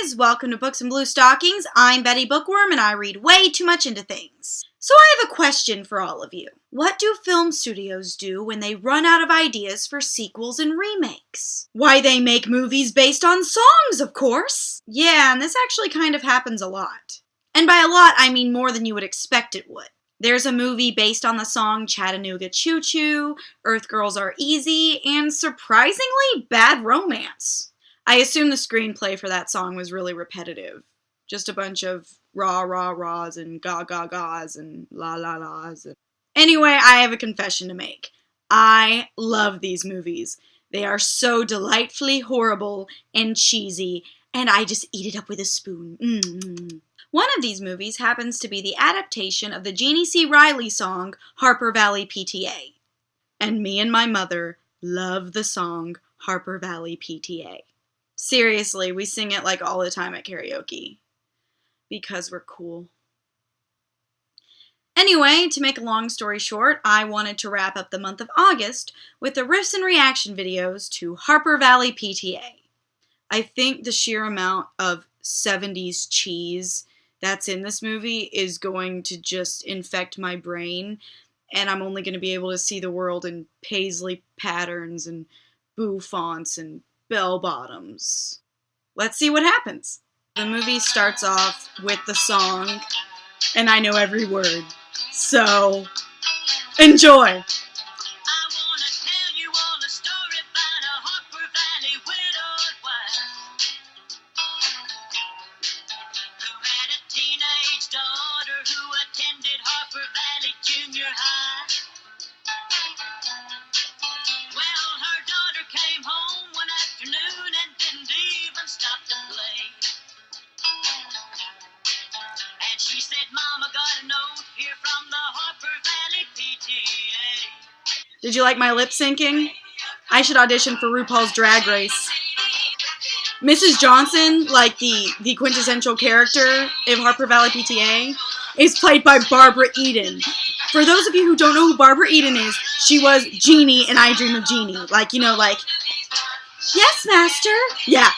guys, welcome to Books and Blue Stockings. I'm Betty Bookworm and I read way too much into things. So I have a question for all of you. What do film studios do when they run out of ideas for sequels and remakes? Why, they make movies based on songs, of course. Yeah, and this actually kind of happens a lot. And by a lot, I mean more than you would expect it would. There's a movie based on the song Chattanooga Choo Choo, Earth Girls Are Easy, and surprisingly, Bad Romance. I assume the screenplay for that song was really repetitive. Just a bunch of rah rah rahs and ga ga ga's and la la la's. Anyway, I have a confession to make. I love these movies. They are so delightfully horrible and cheesy, and I just eat it up with a spoon. One of these movies happens to be the adaptation of the Jeannie C song, Harper Valley PTA. And me and my mother love the song Harper Valley PTA. Seriously, we sing it like all the time at karaoke. Because we're cool. Anyway, to make a long story short, I wanted to wrap up the month of August with the riffs and reaction videos to Harper Valley PTA. I think the sheer amount of 70s cheese that's in this movie is going to just infect my brain, and I'm only going to be able to see the world in paisley patterns and boo fonts and bell bottoms. Let's see what happens. The movie starts off with the song, and I know every word, so enjoy! She said, Mama got a note here from the Harper Valley PTA. Did you like my lip syncing? I should audition for RuPaul's Drag Race. Mrs. Johnson, like the quintessential character of Harper Valley PTA, is played by Barbara Eden. For those of you who don't know who Barbara Eden is, she was Jeannie in I Dream of Jeannie. Like, you know, like, yes, master. Yeah.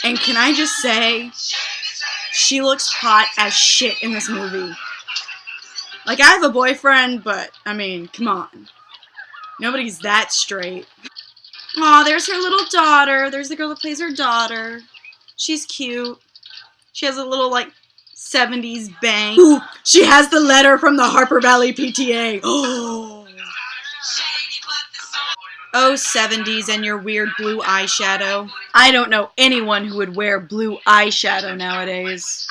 And can I just say, she looks hot as shit in this movie. Like, I have a boyfriend, but, I mean, come on. Nobody's that straight. Aw, there's her little daughter. There's the girl that plays her daughter. She's cute. She has a little, like, 70s bang. Ooh, she has the letter from the Harper Valley PTA. Oh, 70s and your weird blue eyeshadow. I don't know anyone who would wear blue eyeshadow nowadays.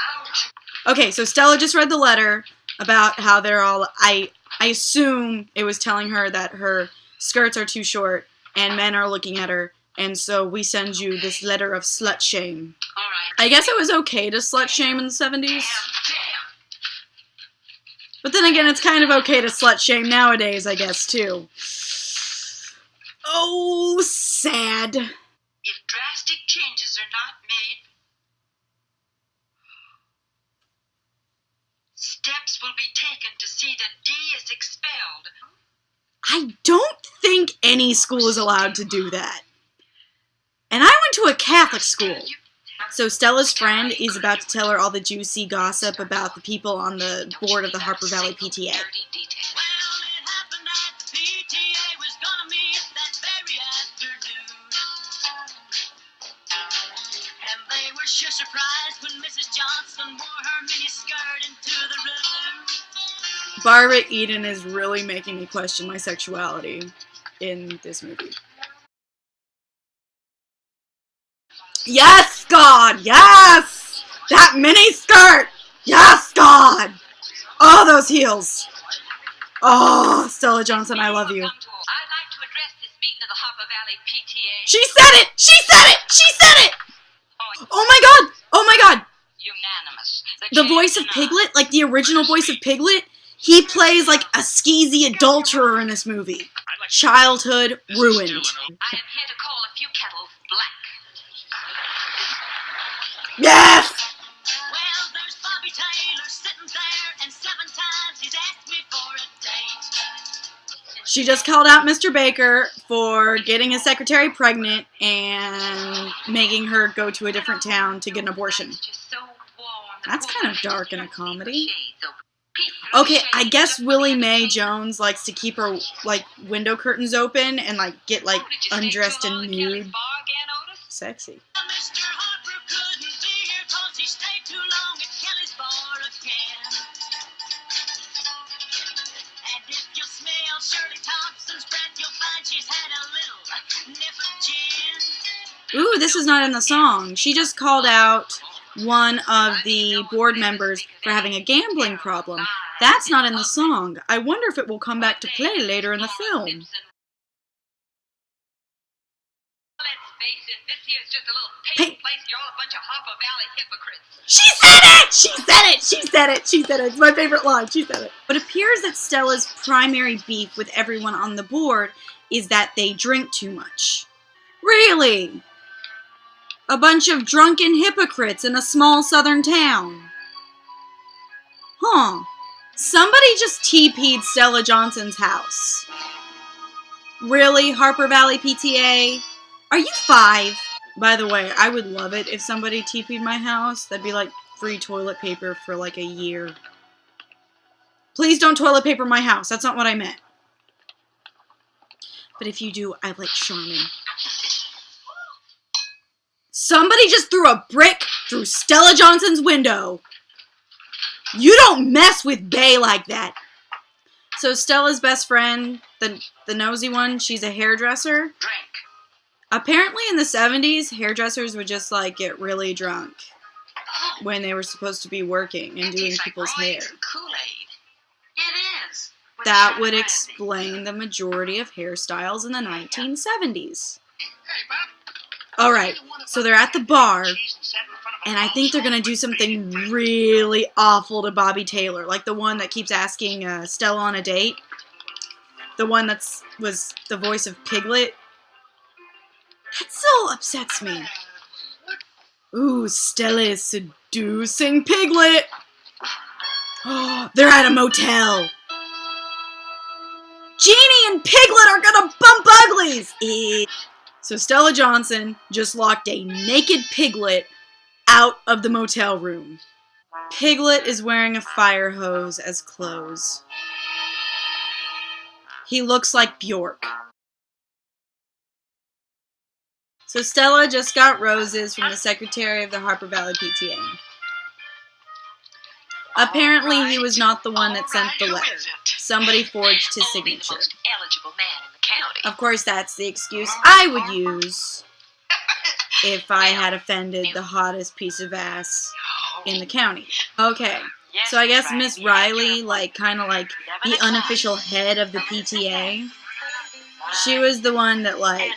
Okay, so Stella just read the letter about how they're all, I assume it was telling her that her skirts are too short and men are looking at her, and so we send you this letter of slut-shame. I guess it was okay to slut-shame in the 70s. But then again, it's kind of okay to slut-shame nowadays, I guess, too. Oh, sad. If drastic changes are not made, steps will be taken to see that D is expelled. I don't think any school is allowed to do that. And I went to a Catholic school. So Stella's friend is about to tell her all the juicy gossip about the people on the board of the Harper Valley PTA. Sure surprised when Mrs. Johnson wore her miniskirt into the room. Barbara Eden is really making me question my sexuality in this movie. Yes, God! Yes! That miniskirt! Yes, God! Oh, those heels! Oh, Stella Johnson, I love you. I'd like to address this meeting of the Harper Valley PTA. She said it! She said it! She said it! Oh my God! Oh my God! Unanimous. The voice of Piglet, like the original voice of Piglet, he plays like a skeezy adulterer in this movie. Childhood ruined. I am here to call a few kettles black. Yes! Well, there's Bobby Taylor sitting there, and 7 times he's asked me for a date. She just called out Mr. Baker for getting his secretary pregnant and making her go to a different town to get an abortion. That's kind of dark in a comedy. Okay, I guess Willie Mae Jones likes to keep her, like, window curtains open and, like, get, like, undressed and nude. Sexy. Mr. Harper couldn't be here 'cause he stayed too long at Kelly's bar again. And if you smell Shirley Thompson's breath, you'll find she's had a little nip of gin. Ooh, this is not in the song. She just called out one of the board members for having a gambling problem. That's not in the song. I wonder if it will come back to play later in the film. Let's face it, this here's just a little pagan place. You're all a bunch of Harper Valley hypocrites. She said it! She said it! She said it! She said it! It's my favorite line. She said it. It appears that Stella's primary beef with everyone on the board is that they drink too much. Really? A bunch of drunken hypocrites in a small southern town. Huh. Somebody just TP'd Stella Johnson's house. Really, Harper Valley PTA? Are you 5? By the way, I would love it if somebody TP'd my house. That'd be like free toilet paper for like a year. Please don't toilet paper my house. That's not what I meant. But if you do, I like Charmin. Somebody just threw a brick through Stella Johnson's window. You don't mess with Bay like that. So Stella's best friend, the nosy one, she's a hairdresser. Drink. Apparently in the 70s, hairdressers would just like get really drunk when they were supposed to be working and doing people's hair. Kool-Aid. It is. That would explain the majority of hairstyles in the 1970s. Alright, so they're at the bar, and I think they're going to do something really awful to Bobby Taylor, like the one that keeps asking Stella on a date. The one that was the voice of Piglet. That still upsets me. Ooh, Stella is seducing Piglet! Oh, they're at a motel! Jeannie and Piglet are gonna bump uglies! So Stella Johnson just locked a naked Piglet out of the motel room. Piglet is wearing a fire hose as clothes. He looks like Bjork. So Stella just got roses from the secretary of the Harper Valley PTA. Apparently he was not the one that sent the letter. Somebody forged his signature. Eligible man in the county. Of course, that's the excuse I would use if I had offended the hottest piece of ass in the county. Okay, so I guess Miss Riley, like, kind of like the unofficial head of the PTA, she was the one that, like,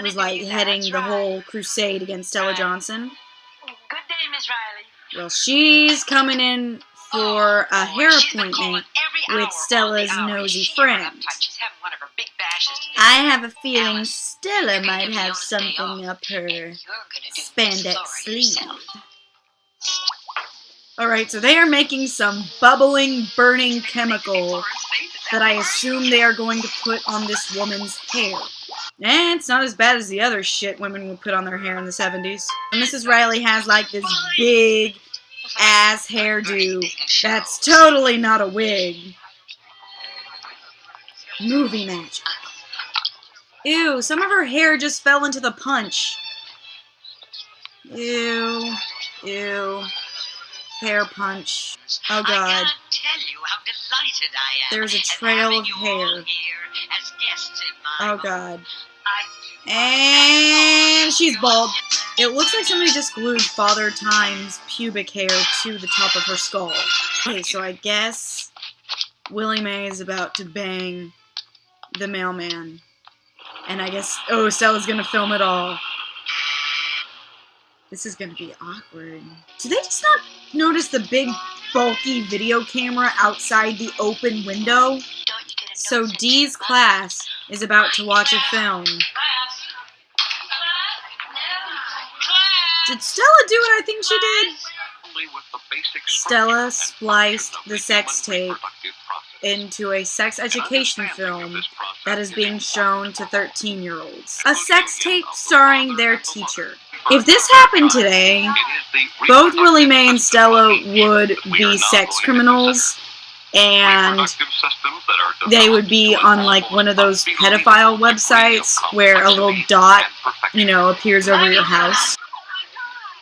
was, like, heading the whole crusade against Stella Johnson. Good day, Miss Riley. Well, she's coming in for a hair appointment with Stella's nosy friend. I have a feeling Stella might have something up her spandex sleeve. Alright, so they are making some bubbling, burning chemical that I assume they are going to put on this woman's hair. And it's not as bad as the other shit women would put on their hair in the 70s. And Mrs. Riley has like this big ass hairdo that's totally not a wig. Movie magic. Ew, some of her hair just fell into the punch. Ew. Ew. Hair punch. Oh god. I can't tell you how delighted I am. There's a trail of hair. Oh god. And she's bald. It looks like somebody just glued Father Time's pubic hair to the top of her skull. Okay, so I guess Willie Mae is about to bang the mailman. And I guess, oh, Stella's gonna film it all. This is gonna be awkward. Did they just not notice the big, bulky video camera outside the open window? So Dee's class is about to watch a film. Did Stella do what I think she did? Stella spliced the sex tape into a sex education film that is being shown to 13-year-olds. A sex tape starring their teacher. If this happened today, both Willie Mae and Stella would be sex criminals, and they would be on like one of those pedophile websites where a little dot, you know, appears over your house.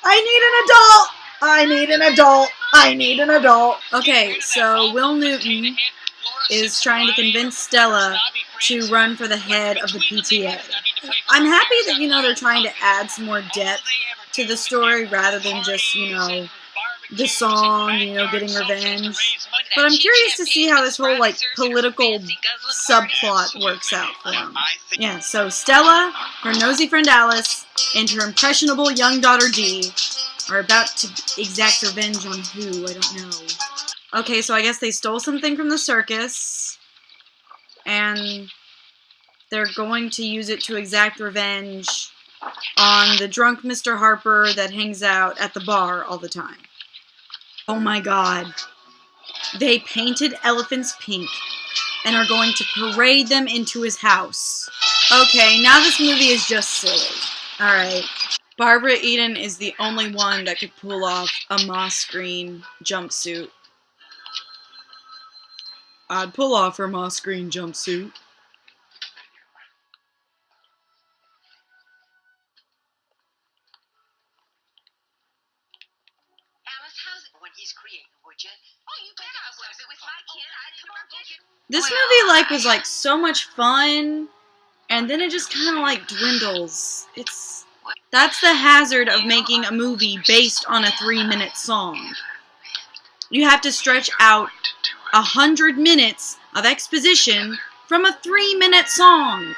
I need an adult! I need an adult! I need an adult! Okay, so Will Newton is trying to convince Stella to run for the head of the PTA. I'm happy that, you know, they're trying to add some more depth to the story rather than just, you know, the song, you know, getting revenge. But I'm curious to see how this whole, like, political subplot works out for him. Yeah, so Stella, her nosy friend Alice, and her impressionable young daughter Dee are about to exact revenge on who? I don't know. Okay, so I guess they stole something from the circus, and they're going to use it to exact revenge on the drunk Mr. Harper that hangs out at the bar all the time. Oh my god. They painted elephants pink and are going to parade them into his house. Okay, now this movie is just silly. Alright. Barbara Eden is the only one that could pull off a moss green jumpsuit. I'd pull off her moss green jumpsuit. Alice, how's it when he's creating, would you? Oh, you bet I would. If it was my kid, I'd come on, get it. This movie was like so much fun, and then it just kind of like dwindles. That's the hazard of making a movie based on a 3-minute song. You have to stretch out 100 minutes of exposition from a 3-minute song.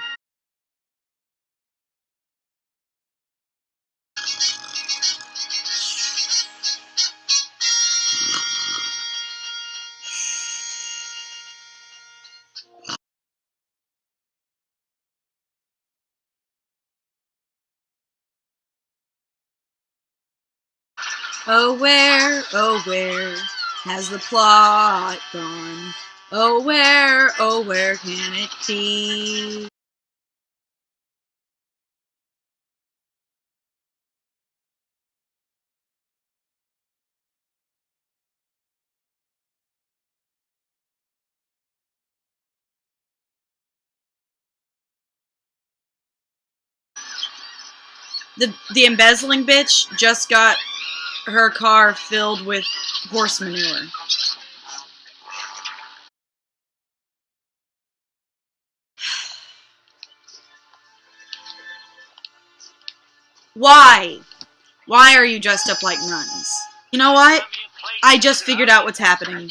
Oh where has the plot gone? Oh where can it be? The embezzling bitch just got her car filled with horse manure. Why? Why are you dressed up like nuns? You know what? I just figured out what's happening.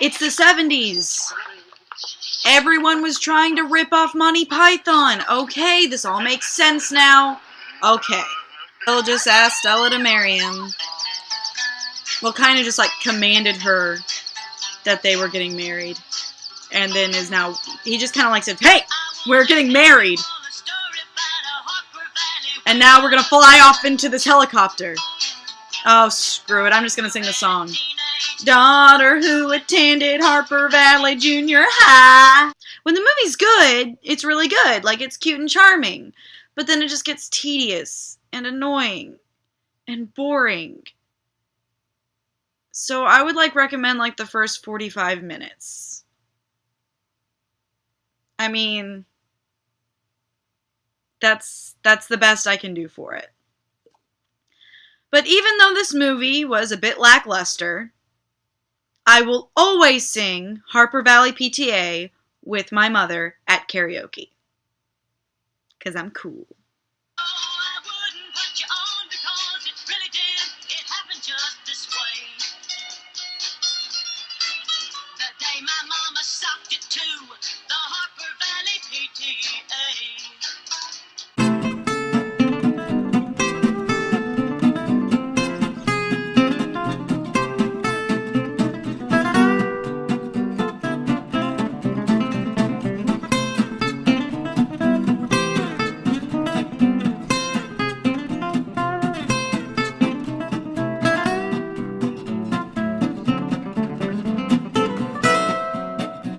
It's the 70s. Everyone was trying to rip off Monty Python. Okay, this all makes sense now. Okay. Bill just asked Stella to marry him. Well, kind of just like commanded her that they were getting married. And then is now, he just kind of like said, hey, we're getting married. And now we're going to fly off into this helicopter. Oh, screw it. I'm just going to sing the song. Daughter who attended Harper Valley Junior High. When the movie's good, it's really good. Like, it's cute and charming. But then it just gets tedious and annoying and boring. So I would like recommend like the first 45 minutes. I mean, that's the best I can do for it. But even though this movie was a bit lackluster, I will always sing Harper Valley PTA with my mother at karaoke. 'Cause I'm cool.